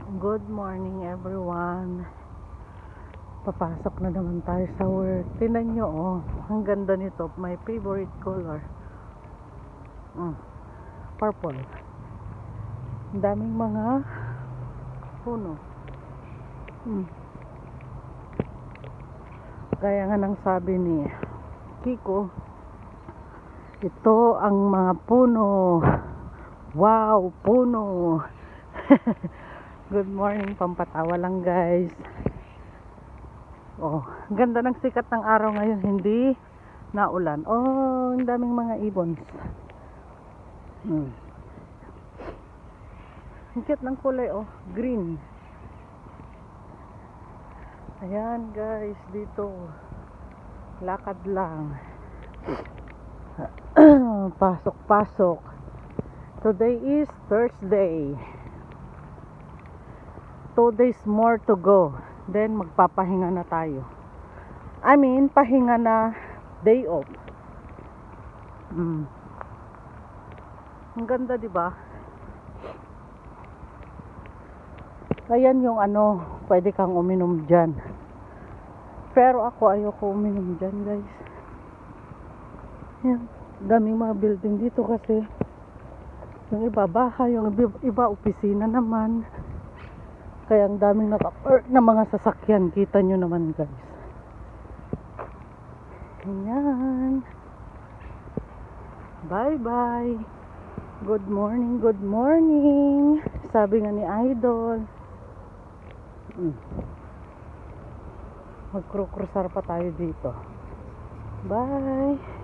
Good morning everyone. Papasok na naman tayo sa work. Tingnan nyo, oh, ang ganda nito. My favorite color, purple. Ang daming mga puno. Kaya nga nang sabi ni Kiko, ito ang mga puno. Wow, puno. Good morning, pampatawa lang guys. Oh, ganda ng sikat ng araw ngayon, hindi naulan. Oh, ang daming mga ibons. Ang cute ng kulay, oh, green. Ayan guys, dito lakad lang. Pasok. Today is Thursday. 2 days more to go. Then magpapahinga na tayo. Pahinga na, day off. Ang ganda, 'di ba? Ayan yung pwede kang uminom diyan. Pero ako ayoko uminom diyan, guys. Yan, daming mga building dito kasi. Yung iba bahay, yung iba opisina naman. Kaya ang daming naka-park na mga sasakyan. Kita nyo naman guys. Ayan. Bye bye. Good morning. Sabi nga ni Idol. Magkrukrusar pa tayo dito. Bye.